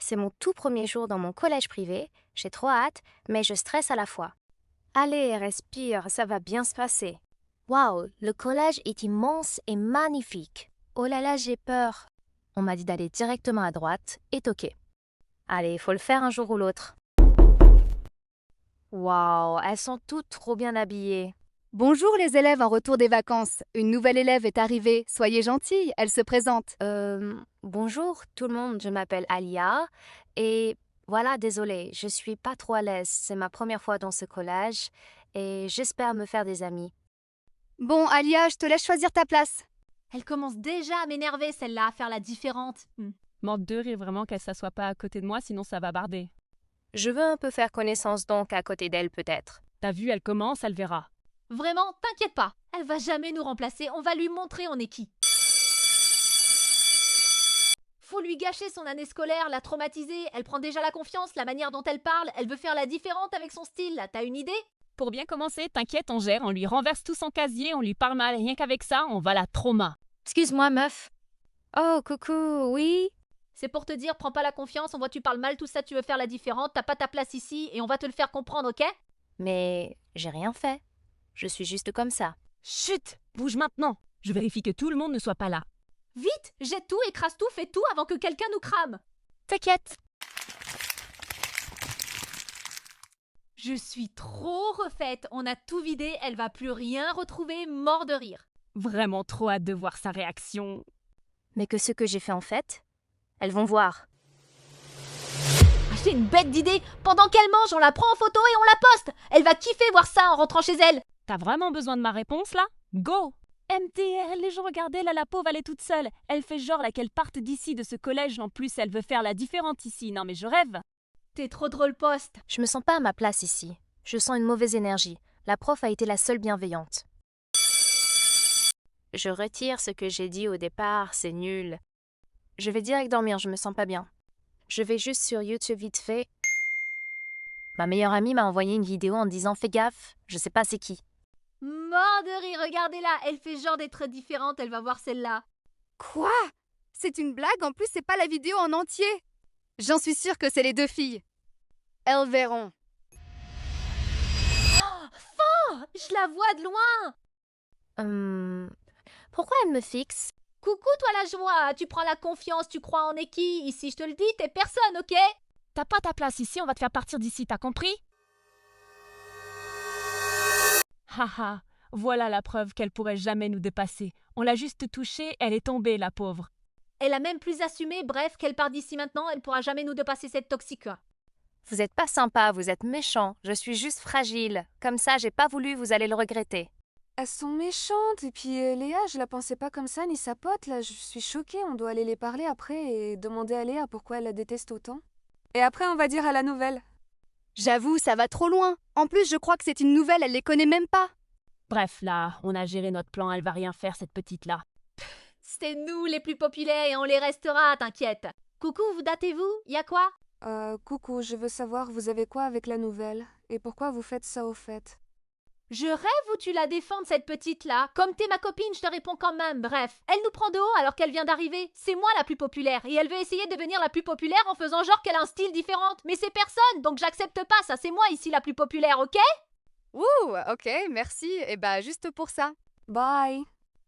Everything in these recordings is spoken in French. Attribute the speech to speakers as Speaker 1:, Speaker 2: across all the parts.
Speaker 1: C'est mon tout premier jour dans mon collège privé, j'ai trop hâte, mais je stresse à la fois. Allez, respire, ça va bien se passer. Waouh, le collège est immense et magnifique. Oh là là, j'ai peur. On m'a dit d'aller directement à droite et toquer. Allez, il faut le faire un jour ou l'autre. Waouh, elles sont toutes trop bien habillées.
Speaker 2: Bonjour les élèves en retour des vacances. Une nouvelle élève est arrivée. Soyez gentille, elle se présente.
Speaker 1: Bonjour tout le monde, je m'appelle Alia et voilà, désolée, je suis pas trop à l'aise. C'est ma première fois dans ce collège et j'espère me faire des amis.
Speaker 2: Bon, Alia, je te laisse choisir ta place.
Speaker 3: Elle commence déjà à m'énerver, celle-là, à faire la différente.
Speaker 4: Morte de rire vraiment qu'elle s'assoie pas à côté de moi, sinon ça va barder.
Speaker 1: Je veux un peu faire connaissance donc à côté d'elle peut-être.
Speaker 4: T'as vu, elle commence, elle verra.
Speaker 3: Vraiment, t'inquiète pas. Elle va jamais nous remplacer, on va lui montrer on est qui. Faut lui gâcher son année scolaire, la traumatiser. Elle prend déjà la confiance, la manière dont elle parle. Elle veut faire la différente avec son style, là. T'as une idée?
Speaker 4: Pour bien commencer, t'inquiète, on gère, on lui renverse tout son casier, on lui parle mal, rien qu'avec ça, on va la trauma.
Speaker 1: Excuse-moi, meuf. Oh, coucou, oui?
Speaker 3: C'est pour te dire, prends pas la confiance, on voit tu parles mal, tout ça, tu veux faire la différente, t'as pas ta place ici, et on va te le faire comprendre, ok?
Speaker 1: Mais j'ai rien fait. Je suis juste comme ça.
Speaker 4: Chut, bouge maintenant. Je vérifie que tout le monde ne soit pas là.
Speaker 3: Vite, jette tout, écrase tout, fais tout avant que quelqu'un nous crame.
Speaker 4: T'inquiète.
Speaker 3: Je suis trop refaite, on a tout vidé, elle va plus rien retrouver, mort de rire.
Speaker 4: Vraiment trop hâte de voir sa réaction.
Speaker 1: Mais que ce que j'ai fait en fait, elles vont voir.
Speaker 3: C'est une bête d'idée. Pendant qu'elle mange, on la prend en photo et on la poste. Elle va kiffer voir ça en rentrant chez elle.
Speaker 4: T'as vraiment besoin de ma réponse là? Go! MTL, les gens regardez là, la pauvre elle est toute seule. Elle fait genre là qu'elle parte d'ici, de ce collège. En plus, elle veut faire la différente ici. Non mais je rêve.
Speaker 3: T'es trop drôle, poste.
Speaker 1: Je me sens pas à ma place ici. Je sens une mauvaise énergie. La prof a été la seule bienveillante. Je retire ce que j'ai dit au départ, c'est nul. Je vais direct dormir, je me sens pas bien. Je vais juste sur YouTube vite fait. Ma meilleure amie m'a envoyé une vidéo en disant « Fais gaffe, je sais pas c'est qui ».
Speaker 3: Mort de rire, regardez-la. Elle fait genre d'être différente, elle va voir celle-là.
Speaker 2: Quoi? C'est une blague, en plus c'est pas la vidéo en entier. J'en suis sûre que c'est les deux filles. Elles verront.
Speaker 3: Oh, je la vois de loin.
Speaker 1: Pourquoi elle me fixe?
Speaker 3: Coucou toi la joie, tu prends la confiance, tu crois en est qui? Ici je te le dis, t'es personne, ok?
Speaker 4: T'as pas ta place ici, on va te faire partir d'ici, t'as compris? Haha, voilà la preuve qu'elle pourrait jamais nous dépasser. On l'a juste touchée, elle est tombée, la pauvre.
Speaker 3: Elle a même plus assumé, bref, qu'elle part d'ici maintenant, elle pourra jamais nous dépasser cette toxique.
Speaker 1: Vous êtes pas sympa, vous êtes méchant. Je suis juste fragile. Comme ça, j'ai pas voulu, vous allez le regretter.
Speaker 5: Elles sont méchantes. Et puis Léa, je la pensais pas comme ça, ni sa pote. Là, je suis choquée. On doit aller les parler après et demander à Léa pourquoi elle la déteste autant. Et après, on va dire à la nouvelle.
Speaker 2: J'avoue, ça va trop loin. En plus, je crois que c'est une nouvelle, elle les connaît même pas.
Speaker 4: Bref, là, on a géré notre plan, elle va rien faire, cette petite-là.
Speaker 3: C'est nous les plus populaires et on les restera, t'inquiète. Coucou, vous datez-vous? Y a quoi?
Speaker 5: Coucou, je veux savoir, vous avez quoi avec la nouvelle? Et pourquoi vous faites ça au fait?
Speaker 3: Je rêve où tu la défends, cette petite-là. Comme t'es ma copine, je te réponds quand même. Bref, elle nous prend de haut alors qu'elle vient d'arriver. C'est moi la plus populaire et elle veut essayer de devenir la plus populaire en faisant genre qu'elle a un style différent. Mais c'est personne, donc j'accepte pas ça. C'est moi ici la plus populaire, ok?
Speaker 2: Ouh, ok, merci. Et bah, juste pour ça.
Speaker 5: Bye!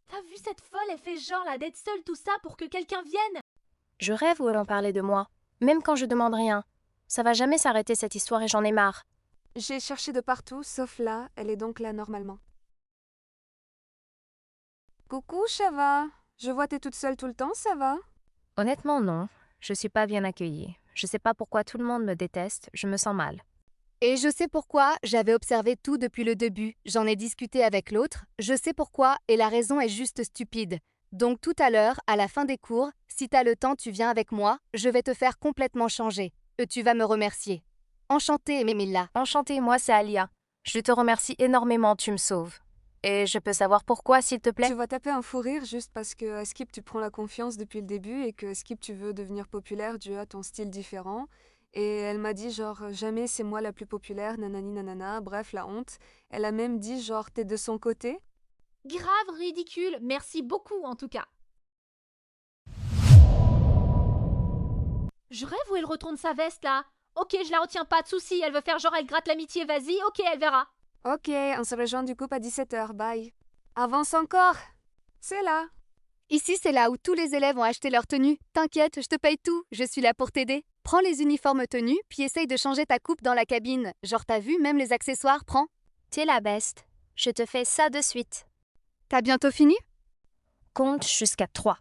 Speaker 3: T'as vu cette folle, elle fait genre là d'être seule tout ça pour que quelqu'un vienne?
Speaker 1: Je rêve où elle en parlait de moi. Même quand je demande rien. Ça va jamais s'arrêter cette histoire et j'en ai marre.
Speaker 5: J'ai cherché de partout, sauf là. Elle est donc là normalement. Coucou, Chava. Je vois t'es toute seule tout le temps, ça va?
Speaker 1: Honnêtement, non. Je suis pas bien accueillie. Je sais pas pourquoi tout le monde me déteste. Je me sens mal.
Speaker 2: Et je sais pourquoi, j'avais observé tout depuis le début, j'en ai discuté avec l'autre, je sais pourquoi et la raison est juste stupide. Donc tout à l'heure, à la fin des cours, si t'as le temps, tu viens avec moi, je vais te faire complètement changer. Et tu vas me remercier. Enchantée, Mimilla.
Speaker 1: Enchantée, moi c'est Alia. Je te remercie énormément, tu me sauves. Et je peux savoir pourquoi, s'il te plaît?
Speaker 5: Tu vas taper un fou rire juste parce que à Skip tu prends la confiance depuis le début et que Skip tu veux devenir populaire dû à ton style différent. Et elle m'a dit genre jamais c'est moi la plus populaire, nanani nanana, bref la honte. Elle a même dit genre t'es de son côté.
Speaker 3: Grave ridicule, merci beaucoup en tout cas. Je rêve où elle retourne sa veste là. Ok, je la retiens pas de soucis, elle veut faire genre elle gratte l'amitié, vas-y, ok, elle verra.
Speaker 5: Ok, on se rejoint du coup à 17h, bye. Avance encore. C'est là.
Speaker 2: Ici, c'est là où tous les élèves ont acheté leur tenue. T'inquiète, je te paye tout, je suis là pour t'aider. Prends les uniformes tenus, puis essaye de changer ta coupe dans la cabine. Genre t'as vu, même les accessoires, prends.
Speaker 1: T'es la best. Je te fais ça de suite.
Speaker 2: T'as bientôt fini?
Speaker 1: Compte jusqu'à 3.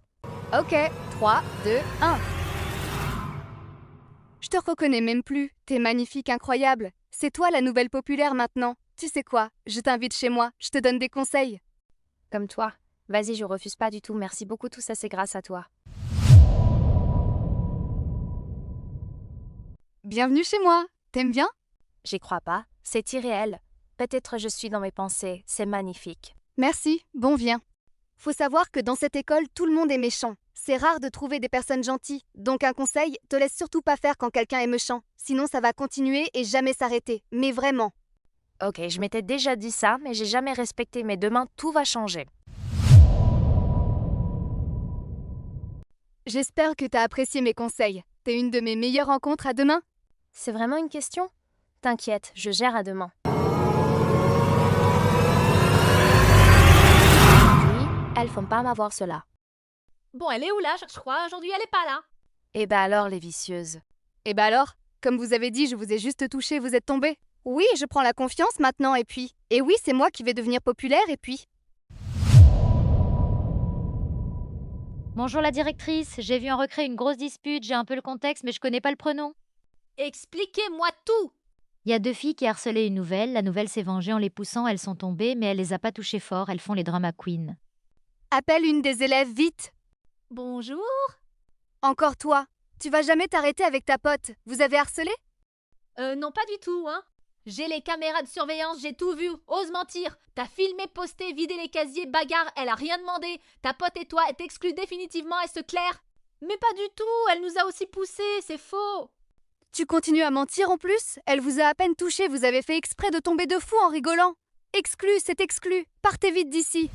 Speaker 2: Ok, 3, 2, 1. Je te reconnais même plus. T'es magnifique, incroyable. C'est toi la nouvelle populaire maintenant. Tu sais quoi? Je t'invite chez moi, je te donne des conseils.
Speaker 1: Comme toi. Vas-y, je refuse pas du tout. Merci beaucoup, tout ça c'est grâce à toi.
Speaker 2: Bienvenue chez moi. T'aimes bien?
Speaker 1: J'y crois pas. C'est irréel. Peut-être je suis dans mes pensées. C'est magnifique.
Speaker 2: Merci, bon viens. Faut savoir que dans cette école, tout le monde est méchant. C'est rare de trouver des personnes gentilles. Donc un conseil, te laisse surtout pas faire quand quelqu'un est méchant. Sinon ça va continuer et jamais s'arrêter. Mais vraiment.
Speaker 1: Ok, je m'étais déjà dit ça, mais j'ai jamais respecté. Mais demain, tout va changer.
Speaker 2: J'espère que t'as apprécié mes conseils. T'es une de mes meilleures rencontres. À demain.
Speaker 1: C'est vraiment une question? T'inquiète, je gère à demain. Puis, elles font pas m'avoir cela.
Speaker 3: Bon, elle est où là? Je crois aujourd'hui elle est pas là.
Speaker 1: Eh ben alors, les vicieuses.
Speaker 2: Et bah alors? Comme vous avez dit, je vous ai juste touché, vous êtes tombé. Oui, je prends la confiance maintenant et puis. Et oui, c'est moi qui vais devenir populaire et puis.
Speaker 6: Bonjour la directrice, j'ai vu en recré une grosse dispute, j'ai un peu le contexte mais je connais pas le prénom.
Speaker 3: Expliquez-moi tout.
Speaker 6: Il y a 2 filles qui harcelaient une nouvelle, la nouvelle s'est vengée en les poussant, elles sont tombées mais elle les a pas touchées fort, elles font les drama queens.
Speaker 2: Appelle une des élèves vite.
Speaker 3: Bonjour.
Speaker 2: Encore toi. Tu vas jamais t'arrêter avec ta pote. Vous avez harcelé?
Speaker 3: Non pas du tout, hein. J'ai les caméras de surveillance, j'ai tout vu. Ose mentir. T'as filmé, posté, vidé les casiers, bagarre, elle a rien demandé. Ta pote et toi est exclue définitivement, est-ce clair? Mais pas du tout, elle nous a aussi poussés, c'est faux.
Speaker 2: Tu continues à mentir en plus? Elle vous a à peine touché, vous avez fait exprès de tomber de fou en rigolant. Exclu, c'est exclu. Partez vite d'ici.